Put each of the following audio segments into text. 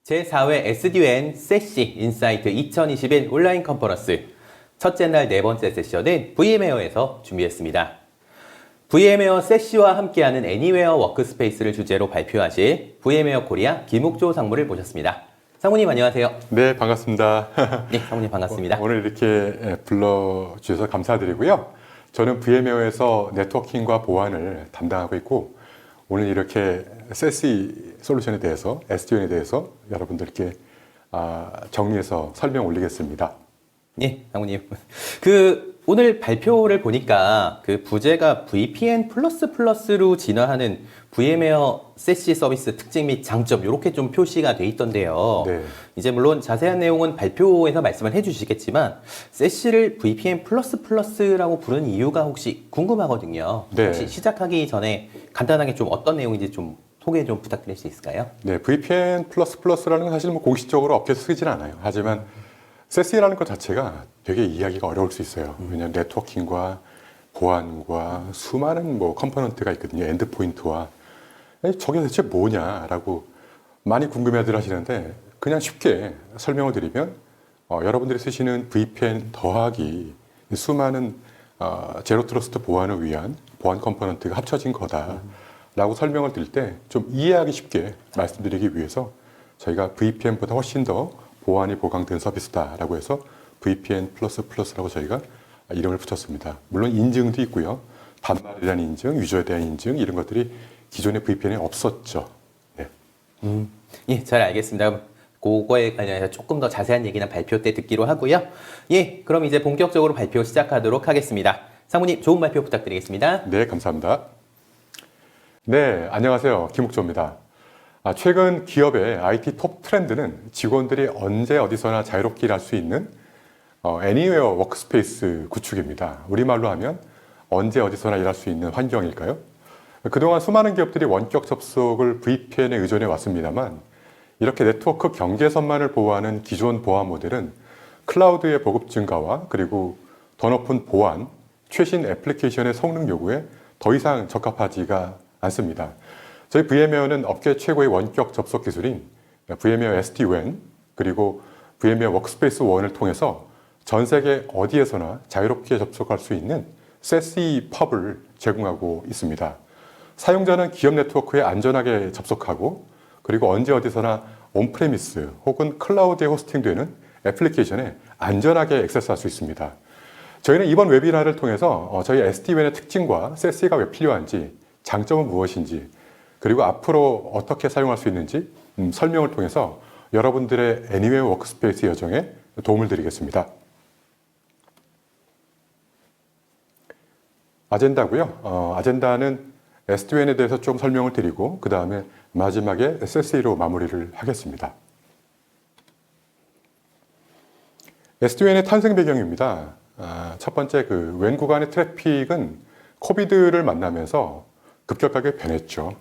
제4회 SD-WAN 세시 인사이트 2021 온라인 컨퍼런스 첫째 날 네 번째 세션은 VM웨어에서 준비했습니다. VM웨어 세시와 함께하는 애니웨어 워크스페이스를 주제로 발표하실 VM웨어 코리아 김욱조 상무를 모셨습니다. 상무님 안녕하세요. 네, 반갑습니다. 네, 상무님 반갑습니다. 오늘 이렇게 불러주셔서 감사드리고요. 저는 VM웨어에서 네트워킹과 보안을 담당하고 있고 오늘 이렇게 세시 솔루션에 대해서, SD-WAN에 대해서 여러분들께 정리해서 설명 올리겠습니다. 예, 상무님. 오늘 발표를 보니까 부제가 VPN++로 진화하는 VM웨어 세시 서비스 특징 및 장점 이렇게 좀 표시가 돼 있던데요. 네. 이제 물론 자세한 내용은 발표에서 말씀을 해주시겠지만 세시를 VPN++라고 부르는 이유가 혹시 궁금하거든요. 네. 혹시 시작하기 전에 간단하게 좀 어떤 내용인지 좀 소개 좀 부탁드릴 수 있을까요? 네, VPN++라는 건 사실 공식적으로 업계에서 쓰진 않아요. 하지만 세시라는 것 자체가 되게 이해하기가 어려울 수 있어요. 왜냐하면 네트워킹과 보안과 수많은 컴포넌트가 있거든요. 엔드포인트와. 저게 대체 뭐냐라고 많이 궁금해들 하시는데 그냥 쉽게 설명을 드리면 여러분들이 쓰시는 VPN 더하기 수많은 제로 트러스트 보안을 위한 보안 컴포넌트가 합쳐진 거다라고 설명을 드릴 때 좀 이해하기 쉽게 말씀드리기 위해서 저희가 VPN보다 훨씬 더 보안이 보강된 서비스다라고 해서 VPN++라고 저희가 이름을 붙였습니다. 물론 인증도 있고요. 반말에 대한 인증, 유저에 대한 인증 이런 것들이 기존의 VPN에 없었죠. 네. 예, 잘 알겠습니다. 그거에 관련해서 조금 더 자세한 얘기는 발표 때 듣기로 하고요. 예, 그럼 이제 본격적으로 발표 시작하도록 하겠습니다. 상무님 좋은 발표 부탁드리겠습니다. 네, 감사합니다. 네, 안녕하세요. 김욱조입니다. 최근 기업의 IT 톱 트렌드는 직원들이 언제 어디서나 자유롭게 일할 수 있는 애니웨어 워크스페이스 구축입니다. 우리말로 하면 언제 어디서나 일할 수 있는 환경일까요? 그동안 수많은 기업들이 원격 접속을 VPN에 의존해 왔습니다만 이렇게 네트워크 경계선만을 보호하는 기존 보안 모델은 클라우드의 보급 증가와 그리고 더 높은 보안, 최신 애플리케이션의 성능 요구에 더 이상 적합하지가 않습니다. 저희 VM웨어는 업계 최고의 원격 접속 기술인 VM웨어 SD-WAN 그리고 VM웨어 워크스페이스 1을 통해서 전 세계 어디에서나 자유롭게 접속할 수 있는 세시 펍을 제공하고 있습니다. 사용자는 기업 네트워크에 안전하게 접속하고 그리고 언제 어디서나 온프레미스 혹은 클라우드에 호스팅되는 애플리케이션에 안전하게 액세스할 수 있습니다. 저희는 이번 웨비나를 통해서 저희 SD-WAN의 특징과 세시가 왜 필요한지, 장점은 무엇인지 그리고 앞으로 어떻게 사용할 수 있는지 설명을 통해서 여러분들의 애니웨어 워크스페이스 여정에 도움을 드리겠습니다. 아젠다고요. 아젠다는 SD-WAN에 대해서 좀 설명을 드리고 그 다음에 마지막에 SSA로 마무리를 하겠습니다. SD-WAN의 탄생 배경입니다. 첫 번째 WAN 구간의 트래픽은 코비드를 만나면서 급격하게 변했죠.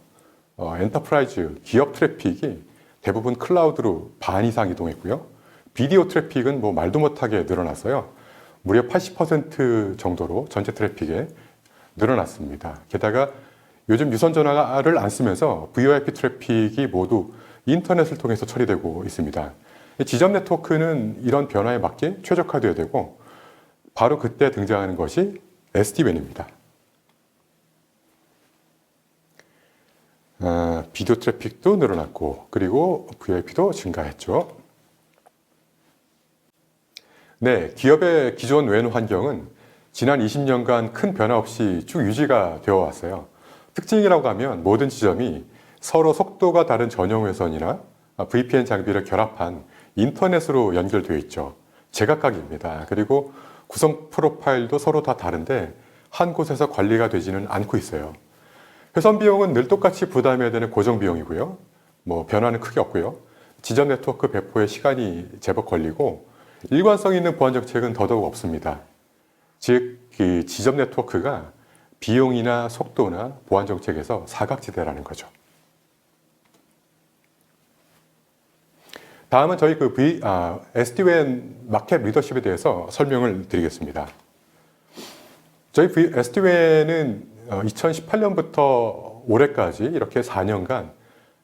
엔터프라이즈 기업 트래픽이 대부분 클라우드로 반 이상 이동했고요. 비디오 트래픽은 말도 못하게 늘어났어요. 무려 80% 정도로 전체 트래픽에 늘어났습니다. 게다가 요즘 유선 전화를 안 쓰면서 VoIP 트래픽이 모두 인터넷을 통해서 처리되고 있습니다. 지점 네트워크는 이런 변화에 맞게 최적화되어야 되고 바로 그때 등장하는 것이 SD-WAN입니다. 비디오 트래픽도 늘어났고 그리고 VoIP도 증가했죠. 네, 기업의 기존 WAN 환경은 지난 20년간 큰 변화 없이 쭉 유지가 되어 왔어요. 특징이라고 하면 모든 지점이 서로 속도가 다른 전용 회선이나 VPN 장비를 결합한 인터넷으로 연결되어 있죠. 제각각입니다. 그리고 구성 프로파일도 서로 다 다른데 한 곳에서 관리가 되지는 않고 있어요. 회선 비용은 늘 똑같이 부담해야 되는 고정 비용이고요. 변화는 크게 없고요. 지점 네트워크 배포에 시간이 제법 걸리고 일관성 있는 보안 정책은 더더욱 없습니다. 즉, 지점 네트워크가 비용이나 속도나 보안 정책에서 사각지대라는 거죠. 다음은 저희 SD-WAN 마켓 리더십에 대해서 설명을 드리겠습니다. 저희 SD-WAN은 2018년부터 올해까지 이렇게 4년간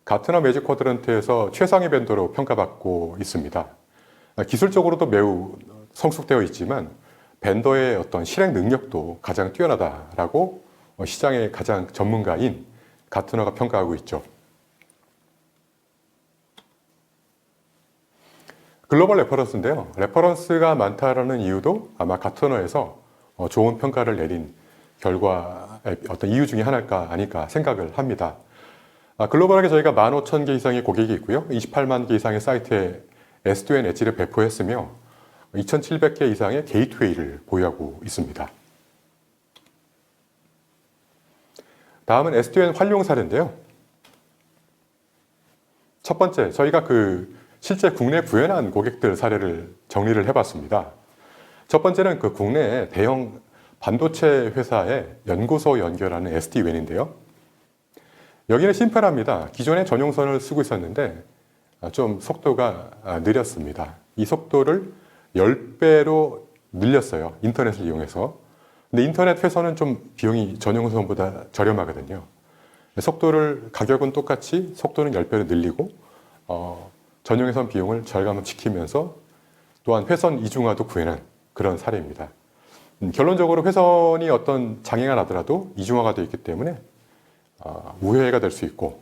가트너 매직 쿼드런트에서 최상위 벤더로 평가받고 있습니다. 기술적으로도 매우 성숙되어 있지만 벤더의 어떤 실행 능력도 가장 뛰어나다라고 시장의 가장 전문가인 가트너가 평가하고 있죠. 글로벌 레퍼런스인데요. 레퍼런스가 많다라는 이유도 아마 가트너에서 좋은 평가를 내린 결과의 어떤 이유 중에 하나가 아닐까 생각을 합니다. 글로벌하게 저희가 15,000개 이상의 고객이 있고요. 28만 개 이상의 사이트에 SD-WAN 엣지를 배포했으며 2,700개 이상의 게이트웨이를 보유하고 있습니다. 다음은 SD-WAN 활용 사례인데요. 첫 번째, 저희가 실제 국내 구현한 고객들 사례를 정리를 해봤습니다. 첫 번째는 국내 대형 반도체 회사의 연구소 연결하는 SD-WAN인데요. 여기는 심플합니다. 기존에 전용선을 쓰고 있었는데 좀 속도가 느렸습니다. 이 속도를 10배로 늘렸어요. 인터넷을 이용해서. 근데 인터넷 회선은 좀 비용이 전용선보다 저렴하거든요. 가격은 똑같이 속도는 10배로 늘리고 전용회선 비용을 절감시키면서 또한 회선 이중화도 구현한 그런 사례입니다. 결론적으로 회선이 어떤 장애가 나더라도 이중화가 되어 있기 때문에 우회가 될 수 있고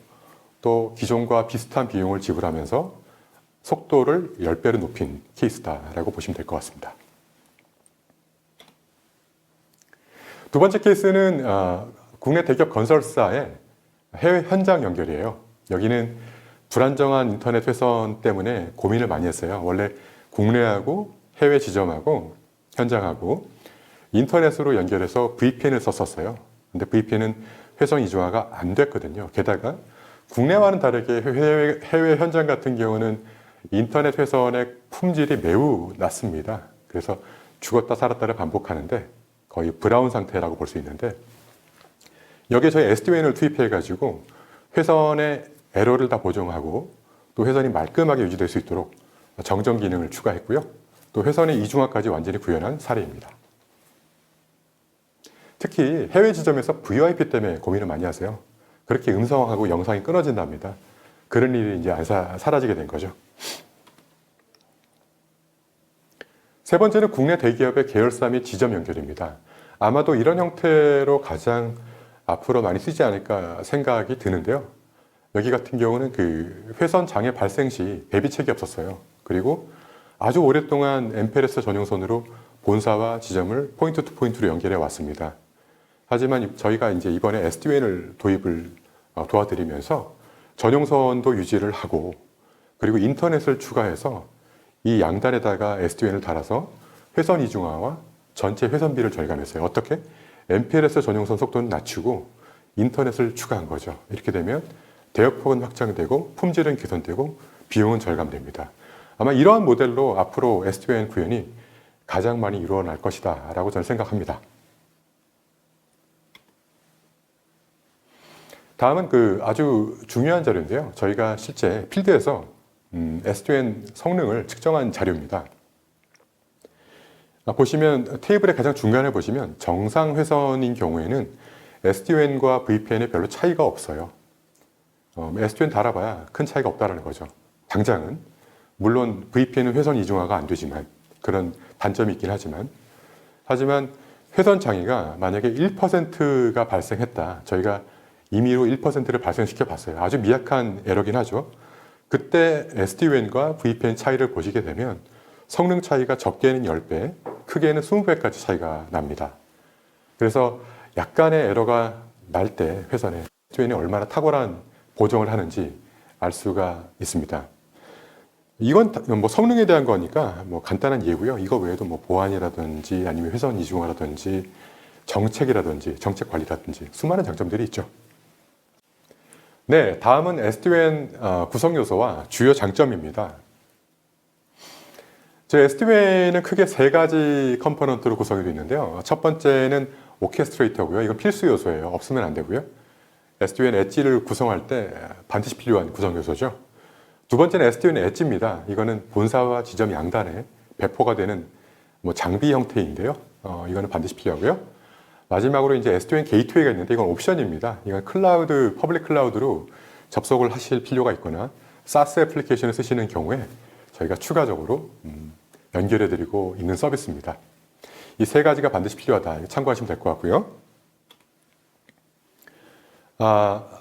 또 기존과 비슷한 비용을 지불하면서 속도를 10배로 높인 케이스다라고 보시면 될 것 같습니다. 두 번째 케이스는 국내 대기업 건설사의 해외 현장 연결이에요. 여기는 불안정한 인터넷 회선 때문에 고민을 많이 했어요. 원래 국내하고 해외 지점하고 현장하고 인터넷으로 연결해서 VPN을 썼었어요. 근데 VPN은 회선 이중화가 안 됐거든요. 게다가 국내와는 다르게 해외 현장 같은 경우는 인터넷 회선의 품질이 매우 낮습니다. 그래서 죽었다 살았다를 반복하는데 거의 브라운 상태라고 볼 수 있는데 여기에 저희 SD-WAN을 투입해가지고 회선의 에러를 다 보정하고 또 회선이 말끔하게 유지될 수 있도록 정전 기능을 추가했고요. 또 회선의 이중화까지 완전히 구현한 사례입니다. 특히 해외 지점에서 VoIP 때문에 고민을 많이 하세요. 그렇게 음성하고 영상이 끊어진답니다. 그런 일이 이제 사라지게 된 거죠. 세 번째는 국내 대기업의 계열사 및 지점 연결입니다. 아마도 이런 형태로 가장 앞으로 많이 쓰지 않을까 생각이 드는데요. 여기 같은 경우는 회선 장애 발생 시 대비책이 없었어요. 그리고 아주 오랫동안 MPLS 전용선으로 본사와 지점을 포인트 투 포인트로 연결해 왔습니다. 하지만 저희가 이제 이번에 SD-WAN을 도입을 도와드리면서 전용선도 유지를 하고 그리고 인터넷을 추가해서 이 양단에다가 SD-WAN을 달아서 회선 이중화와 전체 회선비를 절감했어요. 어떻게? MPLS 전용선 속도는 낮추고 인터넷을 추가한 거죠. 이렇게 되면 대역폭은 확장되고 품질은 개선되고 비용은 절감됩니다. 아마 이러한 모델로 앞으로 SD-WAN 구현이 가장 많이 이루어날 것이다 라고 저는 생각합니다. 다음은 아주 중요한 자료인데요. 저희가 실제 필드에서 SD-WAN 성능을 측정한 자료입니다. 보시면 테이블의 가장 중간에 보시면 정상 회선인 경우에는 SD-WAN과 VPN에 별로 차이가 없어요. SD-WAN 달아봐야 큰 차이가 없다는 거죠. 당장은. 물론 VPN은 회선 이중화가 안 되지만 그런 단점이 있긴 하지만 회선 장애가 만약에 1%가 발생했다. 저희가 임의로 1%를 발생시켜 봤어요. 아주 미약한 에러긴 하죠. 그때 SD-WAN과 VPN 차이를 보시게 되면 성능 차이가 적게는 10배, 크게는 20배까지 차이가 납니다. 그래서 약간의 에러가 날 때 회선에 SD-WAN이 얼마나 탁월한 보정을 하는지 알 수가 있습니다. 이건 뭐 성능에 대한 거니까 뭐 간단한 예고요. 이거 외에도 뭐 보안이라든지 아니면 회선 이중화라든지 정책이라든지 정책 관리라든지 수많은 장점들이 있죠. 네, 다음은 SD-WAN 구성 요소와 주요 장점입니다. SD-WAN은 크게 세 가지 컴포넌트로 구성이 되어 있는데요. 첫 번째는 오케스트레이터고요. 이건 필수 요소예요. 없으면 안 되고요. SD-WAN 엣지를 구성할 때 반드시 필요한 구성 요소죠. 두 번째는 SD-WAN 엣지입니다. 이거는 본사와 지점 양단에 배포가 되는 뭐 장비 형태인데요. 이거는 반드시 필요하고요. 마지막으로 이제 SD-WAN 게이트웨이가 있는데 이건 옵션입니다. 이건 클라우드, 퍼블릭 클라우드로 접속을 하실 필요가 있거나 SaaS 애플리케이션을 쓰시는 경우에 저희가 추가적으로 연결해드리고 있는 서비스입니다. 이 세 가지가 반드시 필요하다. 참고하시면 될 것 같고요.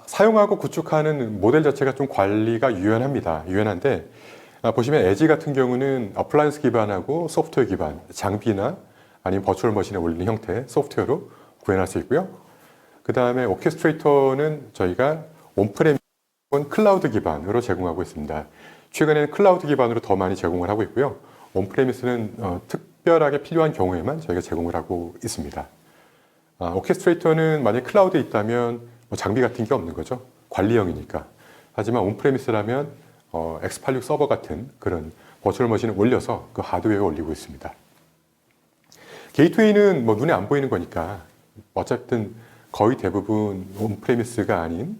사용하고 구축하는 모델 자체가 좀 관리가 유연합니다. 유연한데 보시면 에지 같은 경우는 어플라이언스 기반하고 소프트웨어 기반, 장비나 아니면 버추얼 머신에 올리는 형태 소프트웨어로 구현할 수 있고요. 그 다음에 오케스트레이터는 저희가 온프레미 혹은 클라우드 기반으로 제공하고 있습니다. 최근에는 클라우드 기반으로 더 많이 제공을 하고 있고요. 온프레미스는 특별하게 필요한 경우에만 저희가 제공을 하고 있습니다. 오케스트레이터는 만약 클라우드에 있다면 장비 같은 게 없는 거죠. 관리형이니까. 하지만 온프레미스라면 X86 서버 같은 그런 버추얼 머신을 올려서 그 하드웨어에 올리고 있습니다. 게이트웨이는 눈에 안 보이는 거니까 어쨌든 거의 대부분 온프레미스가 아닌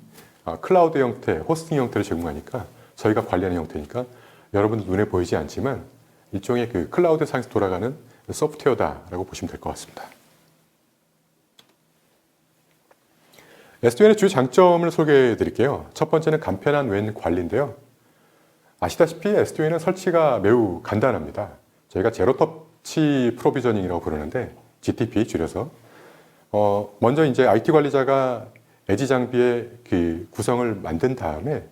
클라우드 형태, 호스팅 형태를 제공하니까 저희가 관리하는 형태니까 여러분들 눈에 보이지 않지만 일종의 그 클라우드 상에서 돌아가는 소프트웨어다라고 보시면 될 것 같습니다. SD-WAN의 주요 장점을 소개해 드릴게요. 첫 번째는 간편한 WAN 관리인데요. 아시다시피 SD-WAN은 설치가 매우 간단합니다. 저희가 제로터치 프로비저닝이라고 부르는데 GTP 줄여서 먼저 이제 IT 관리자가 에지 장비의 그 구성을 만든 다음에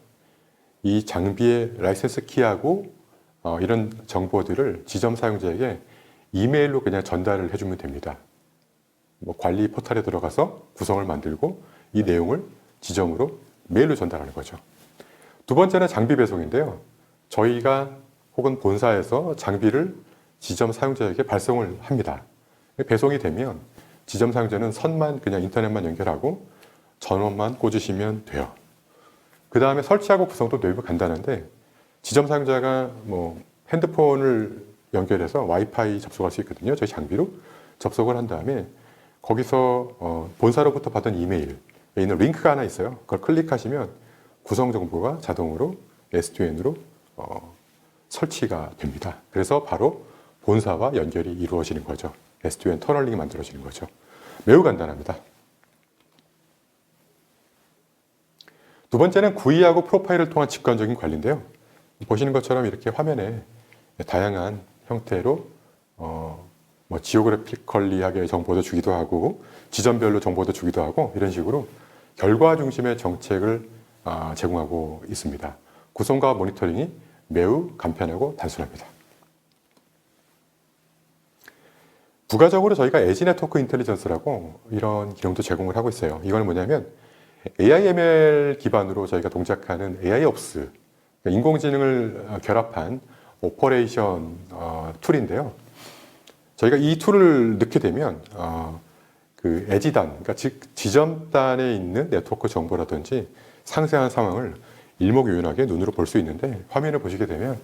이 장비의 라이센스 키하고 이런 정보들을 지점 사용자에게 이메일로 그냥 전달을 해주면 됩니다. 관리 포털에 들어가서 구성을 만들고 이 내용을 지점으로 메일로 전달하는 거죠. 두 번째는 장비 배송인데요. 저희가 혹은 본사에서 장비를 지점 사용자에게 발송을 합니다. 배송이 되면 지점 사용자는 선만 그냥 인터넷만 연결하고 전원만 꽂으시면 돼요. 그 다음에 설치하고 구성도 매우 간단한데 지점 사용자가 핸드폰을 연결해서 와이파이 접속할 수 있거든요. 저희 장비로 접속을 한 다음에 거기서 본사로부터 받은 이메일에 있는 링크가 하나 있어요. 그걸 클릭하시면 구성 정보가 자동으로 SD-WAN으로 설치가 됩니다. 그래서 바로 본사와 연결이 이루어지는 거죠. SD-WAN 터널링이 만들어지는 거죠. 매우 간단합니다. 두 번째는 구이하고 프로파일을 통한 직관적인 관리인데요. 보시는 것처럼 이렇게 화면에 다양한 형태로 지오그래피컬리하게 정보도 주기도 하고 지점별로 정보도 주기도 하고 이런 식으로 결과 중심의 정책을 제공하고 있습니다. 구성과 모니터링이 매우 간편하고 단순합니다. 부가적으로 저희가 에지 네트워크 인텔리전스라고 이런 기능도 제공을 하고 있어요. 이건 뭐냐면 AI, ML 기반으로 저희가 동작하는 AIOps, 그러니까 인공지능을 결합한 오퍼레이션 툴인데요. 저희가 이 툴을 넣게 되면 그 에지단, 그러니까 즉 지점단에 있는 네트워크 정보라든지 상세한 상황을 일목요연하게 눈으로 볼 수 있는데 화면을 보시게 되면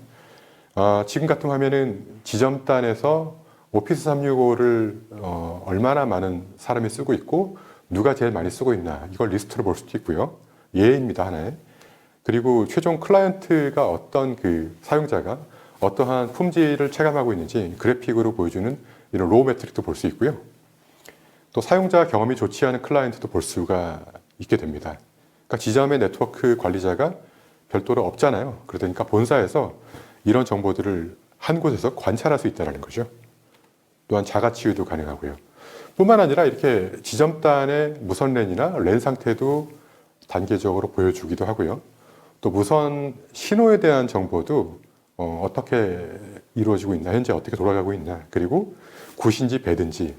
지금 같은 화면은 지점단에서 오피스 365를 얼마나 많은 사람이 쓰고 있고 누가 제일 많이 쓰고 있나 이걸 리스트로 볼 수도 있고요. 예입니다, 하나의. 그리고 최종 클라이언트가 어떤 그 사용자가 어떠한 품질을 체감하고 있는지 그래픽으로 보여주는 이런 로우 매트릭도 볼 수 있고요. 또 사용자 경험이 좋지 않은 클라이언트도 볼 수가 있게 됩니다. 그러니까 지점의 네트워크 관리자가 별도로 없잖아요. 그러니까 본사에서 이런 정보들을 한 곳에서 관찰할 수 있다는 거죠. 또한 자가 치유도 가능하고요. 뿐만 아니라 이렇게 지점단의 무선 랜이나 랜 상태도 단계적으로 보여주기도 하고요. 또 무선 신호에 대한 정보도 어떻게 이루어지고 있나, 현재 어떻게 돌아가고 있나, 그리고 굿인지 배든지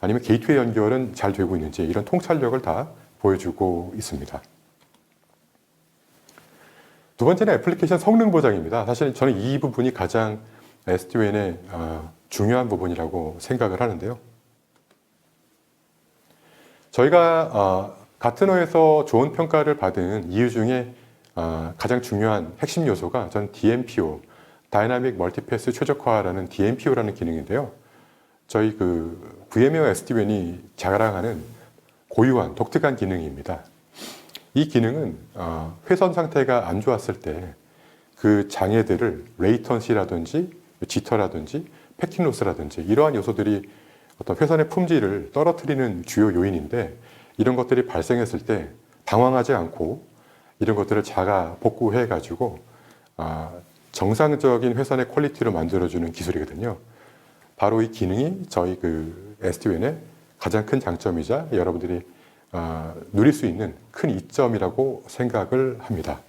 아니면 게이트웨이 연결은 잘 되고 있는지 이런 통찰력을 다 보여주고 있습니다. 두 번째는 애플리케이션 성능 보장입니다. 사실 저는 이 부분이 가장 SD-WAN의 중요한 부분이라고 생각을 하는데요. 저희가 가트너에서 좋은 평가를 받은 이유 중에 가장 중요한 핵심 요소가 저는 DMPO, 다이나믹 멀티패스 최적화라는 DMPO라는 기능인데요. 저희 그 VM웨어 SD-WAN이 자랑하는 고유한 독특한 기능입니다. 이 기능은 회선 상태가 안 좋았을 때 그 장애들을 레이턴시라든지 지터라든지 패킷 로스라든지 이러한 요소들이 어떤 회선의 품질을 떨어뜨리는 주요 요인인데 이런 것들이 발생했을 때 당황하지 않고 이런 것들을 자가 복구해 가지고 정상적인 회선의 퀄리티로 만들어주는 기술이거든요. 바로 이 기능이 저희 그 SD-WAN의 가장 큰 장점이자 여러분들이 누릴 수 있는 큰 이점이라고 생각을 합니다.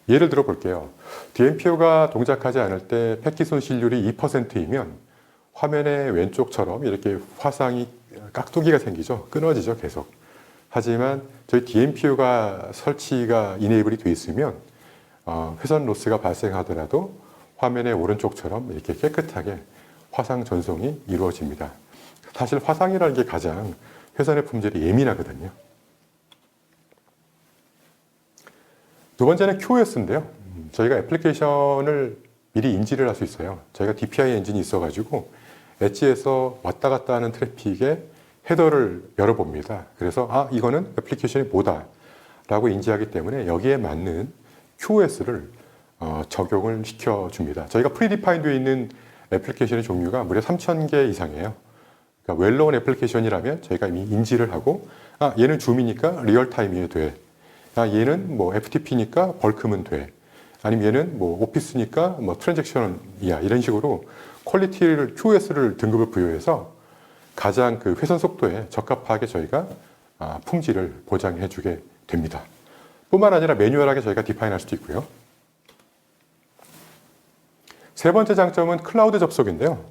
예를 들어 볼게요. DMPO가 동작하지 않을 때 패킷 손실률이 2%이면 화면의 왼쪽처럼 이렇게 화상이 깍두기가 생기죠. 끊어지죠, 계속. 하지만 저희 DMPO가 설치가 이네이블이 되어 있으면 회선 로스가 발생하더라도 화면의 오른쪽처럼 이렇게 깨끗하게 화상 전송이 이루어집니다. 사실 화상이라는 게 가장 회선의 품질이 예민하거든요. 두 번째는 QoS인데요. 저희가 애플리케이션을 미리 인지를 할 수 있어요. 저희가 DPI 엔진이 있어가지고 엣지에서 왔다 갔다 하는 트래픽의 헤더를 열어봅니다. 그래서 이거는 애플리케이션이 뭐다 라고 인지하기 때문에 여기에 맞는 QoS를 적용을 시켜줍니다. 저희가 프리디파인드에 있는 애플리케이션의 종류가 무려 3,000개 이상이에요. 그러니까 웰known 애플리케이션이라면 저희가 이미 인지를 하고 얘는 줌이니까 리얼타임이어야 돼. 얘는 뭐 FTP니까 벌크면 돼. 아니면 얘는 뭐 오피스니까 뭐 트랜잭션이야. 이런 식으로 퀄리티를 QoS를 등급을 부여해서 가장 그 회선 속도에 적합하게 저희가 품질을 보장해 주게 됩니다. 뿐만 아니라 매뉴얼하게 저희가 디파인할 수도 있고요. 세 번째 장점은 클라우드 접속인데요.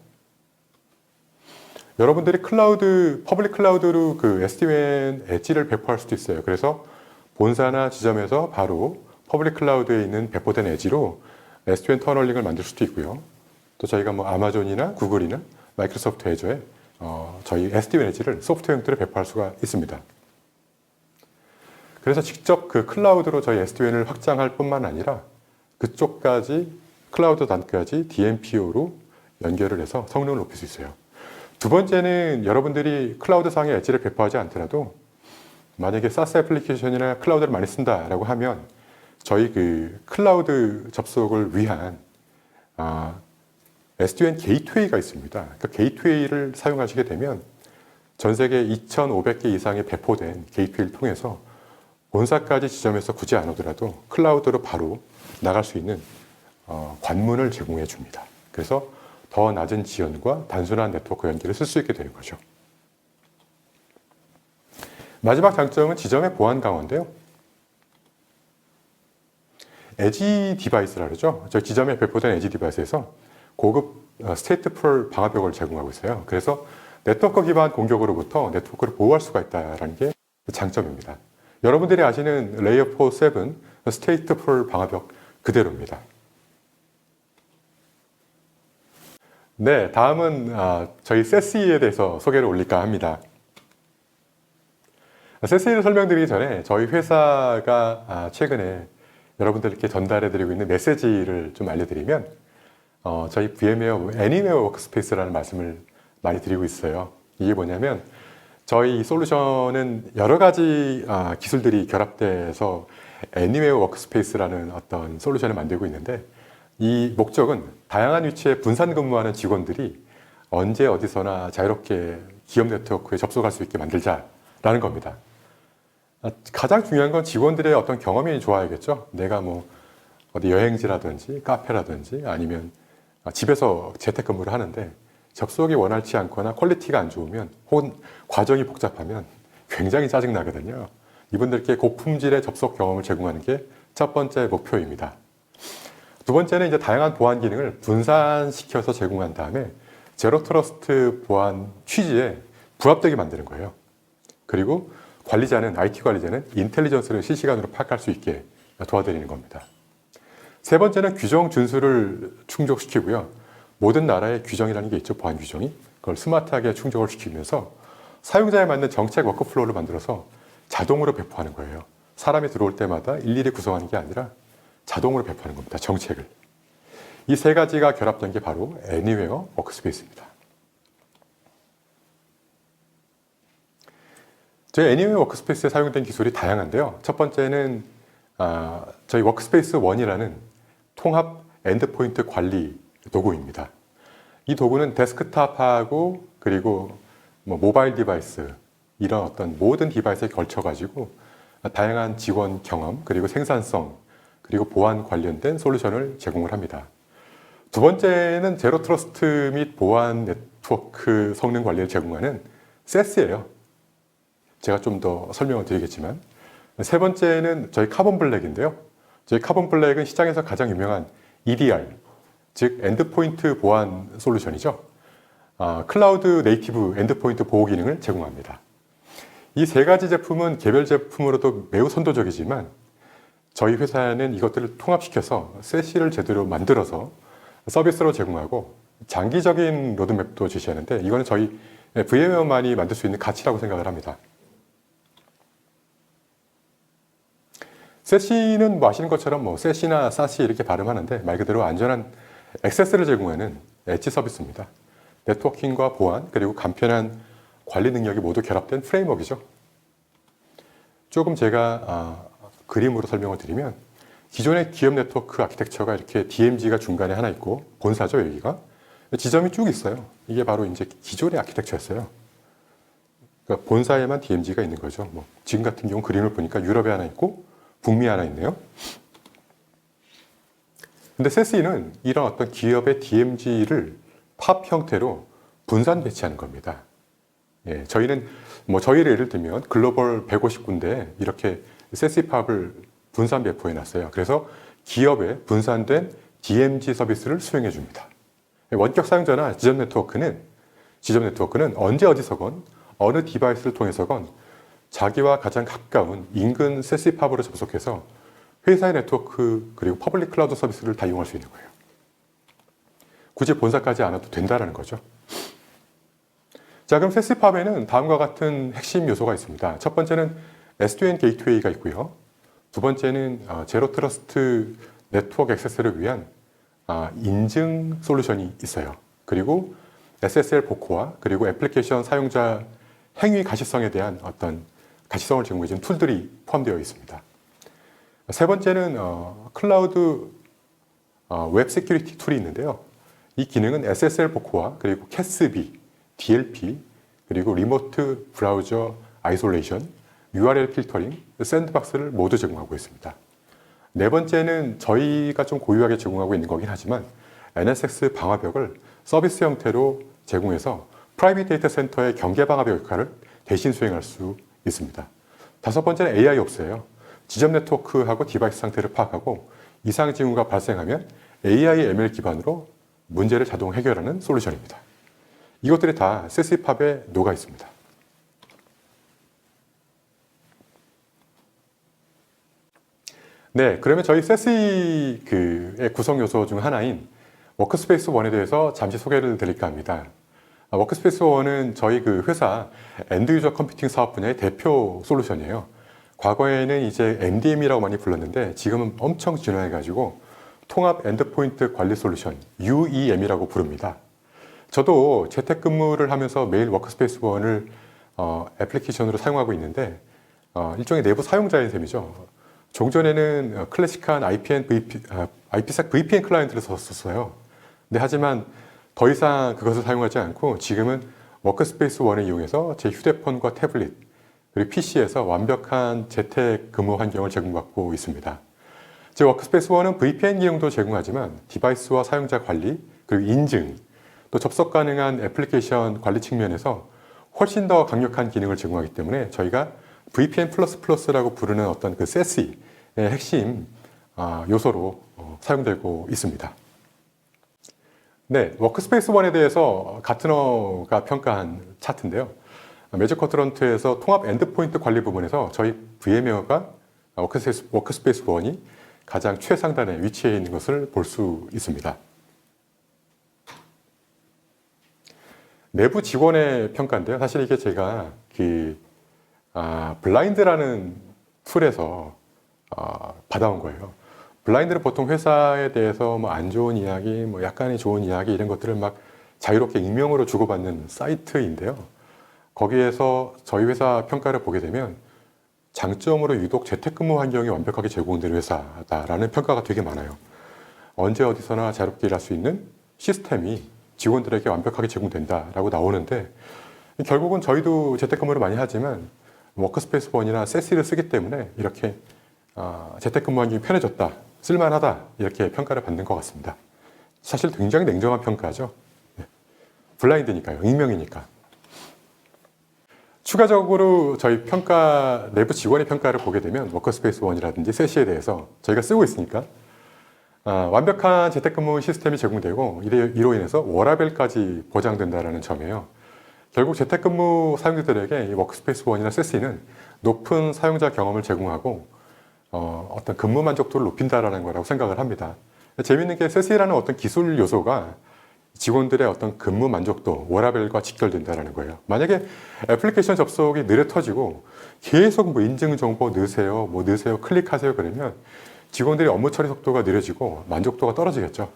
여러분들이 퍼블릭 클라우드로 그 SD-WAN 엣지를 배포할 수도 있어요. 그래서 본사나 지점에서 바로 퍼블릭 클라우드에 있는 배포된 엣지로 SD-WAN 터널링을 만들 수도 있고요. 또 저희가 뭐 아마존이나 구글이나 마이크로소프트 애저에 저희 SD-WAN 엣지를 소프트웨어 형태로 배포할 수가 있습니다. 그래서 직접 그 클라우드로 저희 SD-WAN을 확장할 뿐만 아니라 그쪽까지 클라우드 단까지 DMPO로 연결을 해서 성능을 높일 수 있어요. 두 번째는 여러분들이 클라우드 상의 엣지를 배포하지 않더라도 만약에 SaaS 애플리케이션이나 클라우드를 많이 쓴다라고 하면 저희 그 클라우드 접속을 위한 SD-WAN 게이트웨이가 있습니다. 그 게이트웨이를 사용하시게 되면 전 세계 2,500개 이상의 배포된 게이트웨이를 통해서 본사까지 지점에서 굳이 안 오더라도 클라우드로 바로 나갈 수 있는 관문을 제공해 줍니다. 그래서 더 낮은 지연과 단순한 네트워크 연결을 쓸 수 있게 되는 거죠. 마지막 장점은 지점의 보안 강화인데요. 에지 디바이스라 그러죠. 저희 지점에 배포된 에지 디바이스에서 고급 스테이트풀 방화벽을 제공하고 있어요. 그래서 네트워크 기반 공격으로부터 네트워크를 보호할 수가 있다는 게 장점입니다. 여러분들이 아시는 레이어 4, 7 스테이트풀 방화벽 그대로입니다. 네, 다음은 저희 SE에 대해서 소개를 올릴까 합니다. SE를 설명드리기 전에 저희 회사가 최근에 여러분들께 전달해드리고 있는 메시지를 좀 알려드리면 저희 VM웨어 애니웨어 워크스페이스라는 말씀을 많이 드리고 있어요. 이게 뭐냐면 저희 솔루션은 여러 가지 기술들이 결합돼서 애니웨어 워크스페이스라는 어떤 솔루션을 만들고 있는데 이 목적은 다양한 위치에 분산 근무하는 직원들이 언제 어디서나 자유롭게 기업 네트워크에 접속할 수 있게 만들자라는 겁니다. 가장 중요한 건 직원들의 어떤 경험이 좋아야겠죠. 내가 뭐 어디 여행지라든지 카페라든지 아니면 집에서 재택근무를 하는데 접속이 원활치 않거나 퀄리티가 안 좋으면 혹은 과정이 복잡하면 굉장히 짜증나거든요. 이분들께 고품질의 접속 경험을 제공하는 게 첫 번째 목표입니다. 두 번째는 이제 다양한 보안 기능을 분산시켜서 제공한 다음에 제로 트러스트 보안 취지에 부합되게 만드는 거예요. 그리고 IT 관리자는 인텔리전스를 실시간으로 파악할 수 있게 도와드리는 겁니다. 세 번째는 규정 준수를 충족시키고요. 모든 나라의 규정이라는 게 있죠. 보안 규정이. 그걸 스마트하게 충족을 시키면서 사용자에 맞는 정책 워크플로우를 만들어서 자동으로 배포하는 거예요. 사람이 들어올 때마다 일일이 구성하는 게 아니라 자동으로 배포하는 겁니다. 정책을. 이 세 가지가 결합된 게 바로 애니웨어 워크스페이스입니다. 저희 애니웨어 워크스페이스에 사용된 기술이 다양한데요. 첫 번째는 저희 워크스페이스 1이라는 통합 엔드포인트 관리 도구입니다. 이 도구는 데스크탑하고 그리고 뭐 모바일 디바이스 이런 어떤 모든 디바이스에 걸쳐가지고 다양한 직원 경험, 그리고 생산성, 그리고 보안 관련된 솔루션을 제공을 합니다. 두 번째는 제로 트러스트 및 보안 네트워크 성능 관리를 제공하는 SaaS예요. 제가 좀 더 설명을 드리겠지만, 세 번째는 저희 카본 블랙인데요. 저희 카본 블랙은 시장에서 가장 유명한 EDR, 즉 엔드포인트 보안 솔루션이죠. 클라우드 네이티브 엔드포인트 보호 기능을 제공합니다. 이 세 가지 제품은 개별 제품으로도 매우 선도적이지만 저희 회사는 이것들을 통합시켜서 SAS를 제대로 만들어서 서비스로 제공하고 장기적인 로드맵도 제시하는데 이거는 저희 VMware만이 만들 수 있는 가치라고 생각을 합니다. SAS는 뭐 아시는 것처럼 뭐 SAS나 SAS이 이렇게 발음하는데 말 그대로 안전한 액세스를 제공하는 엣지 서비스입니다. 네트워킹과 보안 그리고 간편한 관리 능력이 모두 결합된 프레임워크이죠. 조금 제가 그림으로 설명을 드리면 기존의 기업 네트워크 아키텍처가 이렇게 DMZ가 중간에 하나 있고 본사죠 여기가 지점이 쭉 있어요. 이게 바로 이제 기존의 아키텍처였어요. 그러니까 본사에만 DMZ가 있는 거죠. 뭐 지금 같은 경우 그림을 보니까 유럽에 하나 있고 북미에 하나 있네요. 근데 SAS는 이런 어떤 기업의 DMZ를 팝 형태로 분산 배치하는 겁니다. 예, 저희는 뭐 저희를 예를 들면 글로벌 150군데 이렇게 SAS 팝을 분산 배포해 놨어요. 그래서 기업에 분산된 DMZ 서비스를 수행해 줍니다. 원격 사용자나 지점 네트워크는 언제 어디서건 어느 디바이스를 통해서건 자기와 가장 가까운 인근 SAS 팝으로 접속해서 회사의 네트워크 그리고 퍼블릭 클라우드 서비스를 다 이용할 수 있는 거예요. 굳이 본사까지 안 와도 된다는 거죠. 자, 그럼 SAS 팝에는 다음과 같은 핵심 요소가 있습니다. 첫 번째는 SD-WAN 게이트웨이가 있고요. 두 번째는 제로 트러스트 네트워크 액세스를 위한 인증 솔루션이 있어요. 그리고 SSL 보코와 그리고 애플리케이션 사용자 행위 가시성에 대한 어떤 가시성을 제공해주는 툴들이 포함되어 있습니다. 세 번째는 클라우드 웹 세큐리티 툴이 있는데요. 이 기능은 SSL 보코와 그리고 CASB, DLP, 그리고 리모트 브라우저 아이솔레이션, URL 필터링, 샌드박스를 모두 제공하고 있습니다. 네 번째는 저희가 좀 고유하게 제공하고 있는 거긴 하지만 NSX 방화벽을 서비스 형태로 제공해서 프라이빗 데이터 센터의 경계 방화벽 역할을 대신 수행할 수 있습니다. 다섯 번째는 AI 옵스예요. 지점 네트워크하고 디바이스 상태를 파악하고 이상 징후가 발생하면 AI ML 기반으로 문제를 자동 해결하는 솔루션입니다. 이것들이 다 SAS 팝에 녹아 있습니다. 네, 그러면 저희 SAS의 구성 요소 중 하나인 워크스페이스 원에 대해서 잠시 소개를 드릴까 합니다. 워크스페이스 원은 저희 그 회사 엔드유저 컴퓨팅 사업 분야의 대표 솔루션이에요. 과거에는 이제 MDM이라고 많이 불렀는데 지금은 엄청 진화해가지고 통합 엔드포인트 관리 솔루션 UEM이라고 부릅니다. 저도 재택근무를 하면서 매일 워크스페이스 원을 애플리케이션으로 사용하고 있는데 일종의 내부 사용자인 셈이죠. 종전에는 클래식한 IPsec VPN 클라이언트를 썼었어요. 근데 하지만 더 이상 그것을 사용하지 않고 지금은 워크스페이스 원을 이용해서 제 휴대폰과 태블릿 그리고 PC에서 완벽한 재택 근무 환경을 제공받고 있습니다. 제 워크스페이스 원은 VPN 기능도 제공하지만 디바이스와 사용자 관리 그리고 인증 또 접속 가능한 애플리케이션 관리 측면에서 훨씬 더 강력한 기능을 제공하기 때문에 저희가 VPN++라고 부르는 어떤 그 SAS의 핵심 요소로 사용되고 있습니다. 네, 워크스페이스 원에 대해서 가트너가 평가한 차트인데요. 매직 쿼드런트에서 통합 엔드포인트 관리 부분에서 저희 VMware가 워크스페이스 원이 가장 최상단에 위치해 있는 것을 볼 수 있습니다. 내부 직원의 평가인데요. 사실 이게 제가 블라인드라는 툴에서 받아온 거예요. 블라인드는 보통 회사에 대해서 뭐 안 좋은 이야기, 뭐 약간의 좋은 이야기 이런 것들을 막 자유롭게 익명으로 주고받는 사이트인데요. 거기에서 저희 회사 평가를 보게 되면 장점으로 유독 재택근무 환경이 완벽하게 제공되는 회사다라는 평가가 되게 많아요. 언제 어디서나 자유롭게 일할 수 있는 시스템이 직원들에게 완벽하게 제공된다라고 나오는데 결국은 저희도 재택근무를 많이 하지만 워크스페이스 원이나 세시를 쓰기 때문에 이렇게 재택근무 환경이 편해졌다, 쓸만하다 이렇게 평가를 받는 것 같습니다. 사실 굉장히 냉정한 평가죠. 블라인드니까요. 익명이니까. 추가적으로 저희 평가, 내부 직원의 평가를 보게 되면 워크스페이스 원이라든지 세시에 대해서 저희가 쓰고 있으니까 완벽한 재택근무 시스템이 제공되고 이로 인해서 워라밸까지 보장된다는 점이에요. 결국 재택근무 사용자들에게 이 워크스페이스 원이나 세시는 높은 사용자 경험을 제공하고 어떤 근무 만족도를 높인다라는 거라고 생각을 합니다. 재미있는 게 세시라는 어떤 기술 요소가 직원들의 어떤 근무 만족도, 워라밸과 직결된다는 거예요. 만약에 애플리케이션 접속이 느려 터지고 계속 뭐 인증 정보 넣으세요, 뭐 넣으세요, 클릭하세요 그러면 직원들의 업무 처리 속도가 느려지고 만족도가 떨어지겠죠.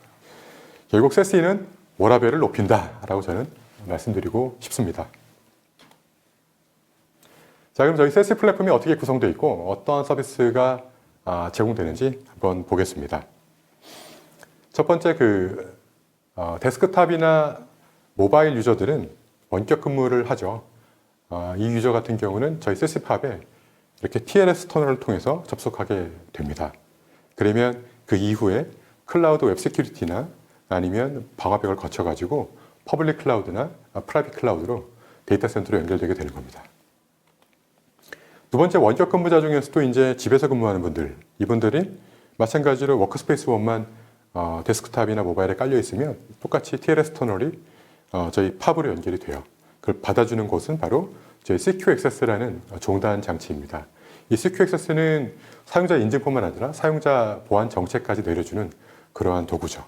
결국 세시는 워라밸을 높인다라고 저는 말씀드리고 싶습니다. 자, 그럼 저희 세시 플랫폼이 어떻게 구성되어 있고 어떠한 서비스가 제공되는지 한번 보겠습니다. 첫 번째 데스크탑이나 모바일 유저들은 원격 근무를 하죠. 이 유저 같은 경우는 저희 세시팝에 이렇게 TLS 터널을 통해서 접속하게 됩니다. 그러면 그 이후에 클라우드 웹 시큐리티나 아니면 방화벽을 거쳐가지고 퍼블릭 클라우드나 프라이빗 클라우드로 데이터 센터로 연결되게 되는 겁니다. 두 번째, 원격 근무자 중에서도 이제 집에서 근무하는 분들, 이분들이 마찬가지로 워크스페이스 원만 데스크탑이나 모바일에 깔려 있으면 똑같이 TLS 터널이 저희 팝으로 연결이 돼요. 그걸 받아주는 곳은 바로 저희 CQ 액세스라는 종단 장치입니다. 이 CQ 액세스는 사용자 인증뿐만 아니라 사용자 보안 정책까지 내려주는 그러한 도구죠.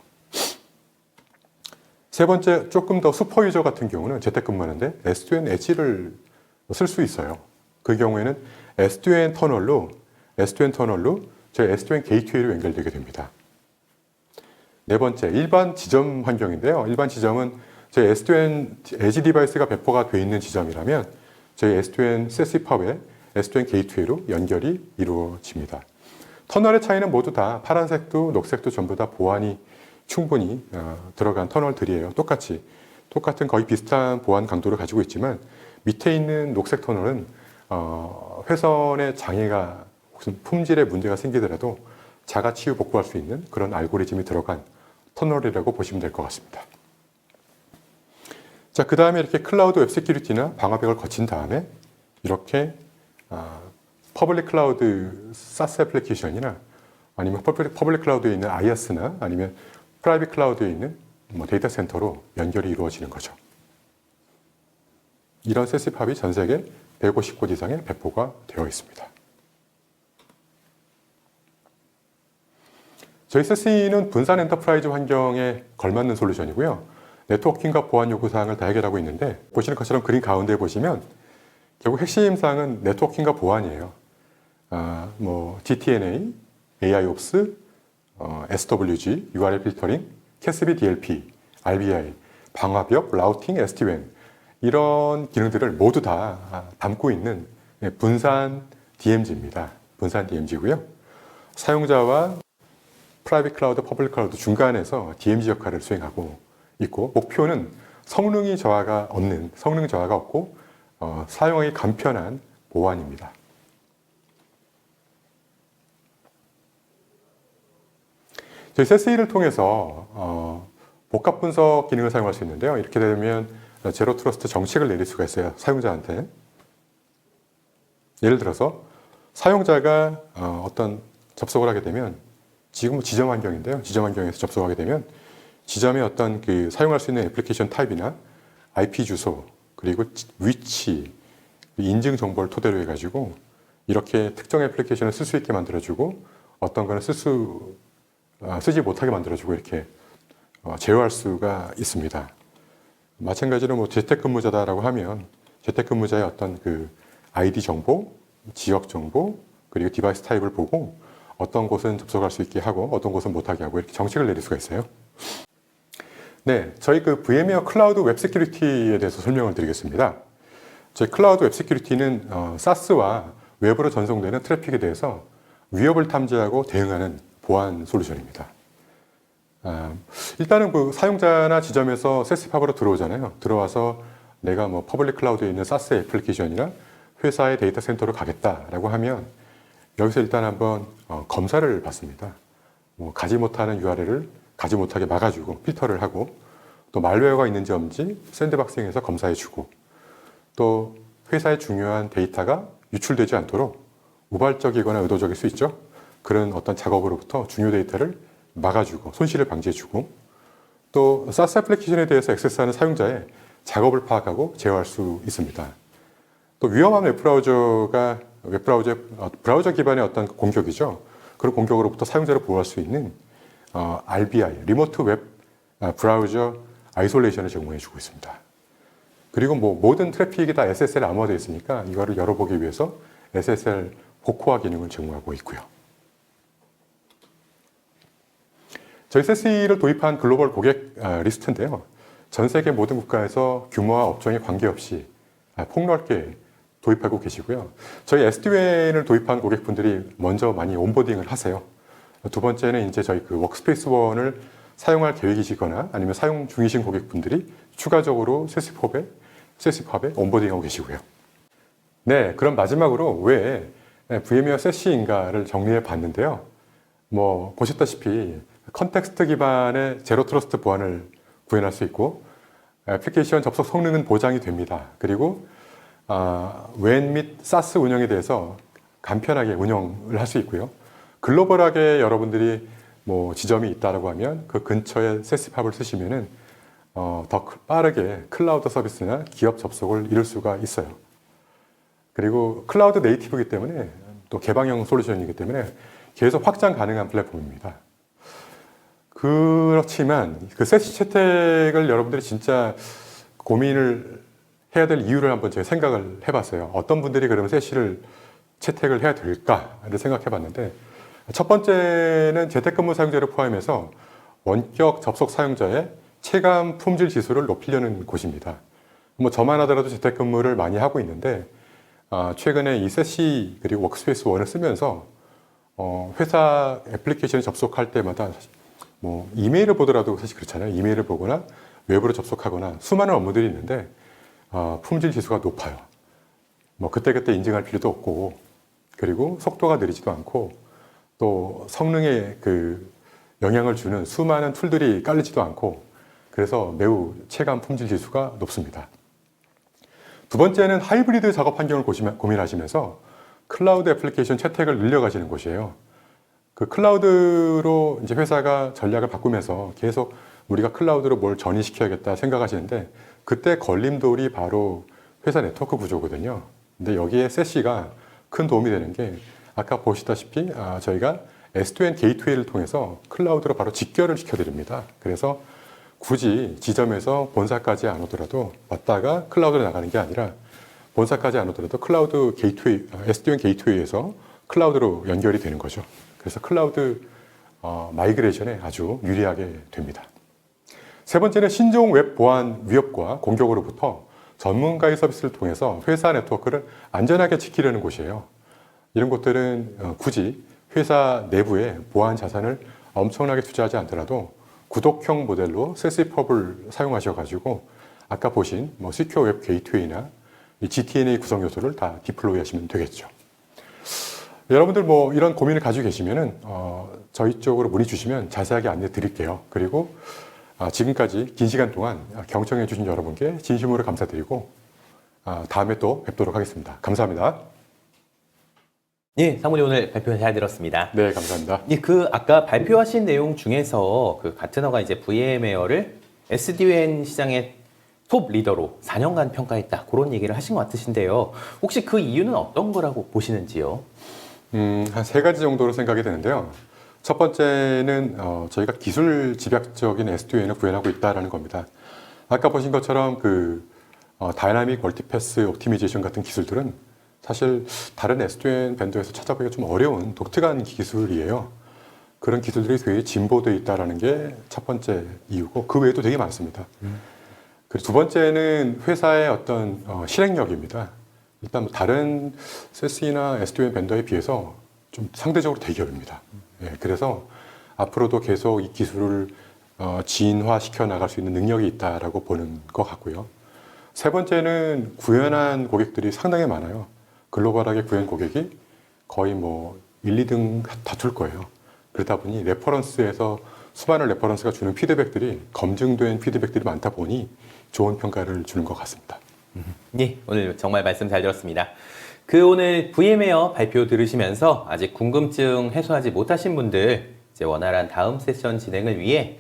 세 번째, 조금 더 슈퍼 유저 같은 경우는 재택근무하는데 SD-WAN 엣지를 쓸 수 있어요. 그 경우에는 SD-WAN 터널로 저희 SD-WAN 게이트웨이로 연결되게 됩니다. 네 번째, 일반 지점 환경인데요. 일반 지점은 저희 SD-WAN 에지 디바이스가 배포가 되어 있는 지점이라면 저희 SD-WAN 세시팝에 SD-WAN 게이트웨이로 연결이 이루어집니다. 터널의 차이는 모두 다 파란색도 녹색도 전부 다 보안이 충분히 들어간 터널들이에요. 똑같은 거의 비슷한 보안 강도를 가지고 있지만 밑에 있는 녹색 터널은 회선의 장애가 혹은 품질에 문제가 생기더라도 자가 치유 복구할 수 있는 그런 알고리즘이 들어간 터널이라고 보시면 될 것 같습니다. 자, 그 다음에 이렇게 클라우드 웹 시큐리티나 방화벽을 거친 다음에 이렇게 퍼블릭 클라우드 사스 애플리케이션이나 아니면 퍼블릭 클라우드에 있는 IaaS나 아니면 프라이빗 클라우드에 있는 데이터 센터로 연결이 이루어지는 거죠. 이런 세시팝이 전 세계 150곳 이상에 배포가 되어 있습니다. 저희 세시는 분산 엔터프라이즈 환경에 걸맞는 솔루션이고요. 네트워킹과 보안 요구사항을 다 해결하고 있는데 보시는 것처럼 그림 가운데 보시면 결국 핵심 사항은 네트워킹과 보안이에요. GTNA, AIOps, SWG, URL 필터링, CASB DLP, RBI, 방화벽, 라우팅, SD-WAN 이런 기능들을 모두 다 담고 있는 분산 DMZ입니다. 분산 DMZ고요. 사용자와 프라이빗 클라우드, 퍼블릭 클라우드 중간에서 DMZ 역할을 수행하고 있고 목표는 성능 저하가 없고 사용하기 간편한 보안입니다. 저희 세시를 통해서 복합 분석 기능을 사용할 수 있는데요. 이렇게 되면 제로 트러스트 정책을 내릴 수가 있어요. 사용자한테. 예를 들어서 사용자가 어떤 접속을 하게 되면 지금 지점 환경인데요. 지점 환경에서 접속하게 되면 지점의 어떤 사용할 수 있는 애플리케이션 타입이나 IP 주소 그리고 위치, 인증 정보를 토대로 해가지고 이렇게 특정 애플리케이션을 쓸 수 있게 만들어주고 어떤 거는 쓰지 못하게 만들어주고 이렇게 제어할 수가 있습니다. 마찬가지로 재택근무자다라고 하면 재택근무자의 어떤 아이디 정보, 지역 정보, 그리고 디바이스 타입을 보고 어떤 곳은 접속할 수 있게 하고 어떤 곳은 못하게 하고 이렇게 정책을 내릴 수가 있어요. 네, 저희 VM웨어 클라우드 웹 시큐리티에 대해서 설명을 드리겠습니다. 저희 클라우드 웹 시큐리티는 사스와 웹으로 전송되는 트래픽에 대해서 위협을 탐지하고 대응하는 보안 솔루션입니다. 일단은 사용자나 지점에서 세시팝으로 들어오잖아요. 들어와서 내가 퍼블릭 클라우드에 있는 사스 애플리케이션이나 회사의 데이터 센터로 가겠다라고 하면 여기서 일단 한번 검사를 받습니다. 가지 못하는 URL을 가지 못하게 막아주고 필터를 하고 또 말웨어가 있는지 없는지 샌드박싱에서 검사해주고 또 회사의 중요한 데이터가 유출되지 않도록 우발적이거나 의도적일 수 있죠. 그런 어떤 작업으로부터 중요 데이터를 막아주고 손실을 방지해주고 또 SaaS 애플리케이션에 대해서 액세스하는 사용자의 작업을 파악하고 제어할 수 있습니다. 또 위험한 웹브라우저가 브라우저 기반의 어떤 공격이죠. 그런 공격으로부터 사용자를 보호할 수 있는 RBI, 리모트 웹 브라우저 아이솔레이션을 제공해주고 있습니다. 그리고 모든 트래픽이 다 SSL 암호화되어 있으니까 이거를 열어보기 위해서 SSL 복호화 기능을 제공하고 있고요. 저희 세시를 도입한 글로벌 고객 리스트인데요. 전 세계 모든 국가에서 규모와 업종에 관계없이 폭넓게 도입하고 계시고요. 저희 SDN을 도입한 고객분들이 먼저 많이 온보딩을 하세요. 두 번째는 이제 저희 그 워크스페이스 원을 사용할 계획이시거나 아니면 사용 중이신 고객분들이 추가적으로 세시팝에 온보딩하고 계시고요. 네, 그럼 마지막으로 왜 VM웨어 세시인가를 정리해 봤는데요. 보셨다시피 컨텍스트 기반의 제로 트러스트 보안을 구현할 수 있고 애플리케이션 접속 성능은 보장이 됩니다. 그리고 웬 및 사스 운영에 대해서 간편하게 운영을 할 수 있고요. 글로벌하게 여러분들이 지점이 있다라고 하면 그 근처에 세시팝을 쓰시면은 더 빠르게 클라우드 서비스나 기업 접속을 이룰 수가 있어요. 그리고 클라우드 네이티브이기 때문에 또 개방형 솔루션이기 때문에 계속 확장 가능한 플랫폼입니다. 그렇지만 그 세시 채택을 여러분들이 진짜 고민을 해야 될 이유를 한번 제가 생각을 해봤어요. 어떤 분들이 그러면 세시를 채택을 해야 될까를 생각해 봤는데 첫 번째는 재택근무 사용자를 포함해서 원격 접속 사용자의 체감 품질 지수를 높이려는 곳입니다. 저만 하더라도 재택근무를 많이 하고 있는데 최근에 이 세시 그리고 워크스페이스 원을 쓰면서 회사 애플리케이션에 접속할 때마다 이메일을 보더라도 사실 그렇잖아요. 이메일을 보거나 웹으로 접속하거나 수많은 업무들이 있는데 품질 지수가 높아요. 그때그때 인증할 필요도 없고 그리고 속도가 느리지도 않고 또 성능에 그 영향을 주는 수많은 툴들이 깔리지도 않고 그래서 매우 체감 품질 지수가 높습니다. 두 번째는 하이브리드 작업 환경을 고민하시면서 클라우드 애플리케이션 채택을 늘려가시는 곳이에요. 그 클라우드로 이제 회사가 전략을 바꾸면서 계속 우리가 클라우드로 뭘 전이시켜야겠다 생각하시는데 그때 걸림돌이 바로 회사 네트워크 구조거든요. 근데 여기에 세시가 큰 도움이 되는 게 아까 보시다시피 저희가 S2N 게이트웨이를 통해서 클라우드로 바로 직결을 시켜드립니다. 그래서 굳이 지점에서 본사까지 안 오더라도 왔다가 클라우드로 나가는 게 아니라 본사까지 안 오더라도 클라우드 게이트웨이, S2N 게이트웨이에서 클라우드로 연결이 되는 거죠. 그래서 클라우드 마이그레이션에 아주 유리하게 됩니다. 세 번째는 신종 웹 보안 위협과 공격으로부터 전문가의 서비스를 통해서 회사 네트워크를 안전하게 지키려는 곳이에요. 이런 곳들은 굳이 회사 내부에 보안 자산을 엄청나게 투자하지 않더라도 구독형 모델로 세시펍을 사용하셔가지고 아까 보신 시큐어 웹 게이트웨이나 이 GTNA 구성 요소를 다 디플로이 하시면 되겠죠. 여러분들 이런 고민을 가지고 계시면은 저희 쪽으로 문의 주시면 자세하게 안내 드릴게요. 그리고 지금까지 긴 시간 동안 경청해 주신 여러분께 진심으로 감사드리고 다음에 또 뵙도록 하겠습니다. 감사합니다. 예, 사모님 오늘 발표 잘 들었습니다. 네, 감사합니다. 예, 아까 발표하신 내용 중에서 가트너가 이제 VM웨어를 SDN 시장의 톱 리더로 4년간 평가했다. 그런 얘기를 하신 것 같으신데요. 혹시 그 이유는 어떤 거라고 보시는지요? 한 세 가지 정도로 생각이 되는데요. 첫 번째는 저희가 기술 집약적인 SDN을 구현하고 있다는 겁니다. 아까 보신 것처럼 다이나믹 멀티패스 옵티미제이션 같은 기술들은 사실 다른 SDN 벤더에서 찾아보기가 좀 어려운 독특한 기술이에요. 그런 기술들이 되게 진보되어 있다는 게 첫 번째 이유고 그 외에도 되게 많습니다. 그리고 두 번째는 회사의 어떤 실행력입니다. 일단 다른 세시나 SDN 벤더에 비해서 좀 상대적으로 대기업입니다. 예, 그래서 앞으로도 계속 이 기술을 진화시켜 나갈 수 있는 능력이 있다라고 보는 것 같고요. 세 번째는 구현한 고객들이 상당히 많아요. 글로벌하게 구현 고객이 거의 뭐 1, 2등 다툴 거예요. 그러다 보니 레퍼런스에서 수많은 레퍼런스가 주는 피드백들이 검증된 피드백들이 많다 보니 좋은 평가를 주는 것 같습니다. 예, 오늘 정말 말씀 잘 들었습니다. 오늘 VM웨어 발표 들으시면서 아직 궁금증 해소하지 못하신 분들 이제 원활한 다음 세션 진행을 위해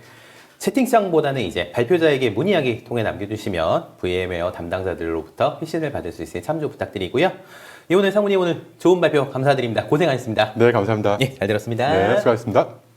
채팅창보다는 이제 발표자에게 문의하기 통해 남겨주시면 VM웨어 담당자들로부터 회신을 받을 수 있으니 참조 부탁드리고요. 오늘 상무님 오늘 좋은 발표 감사드립니다. 고생하셨습니다. 네, 감사합니다. 예, 잘 들었습니다. 네, 수고하셨습니다.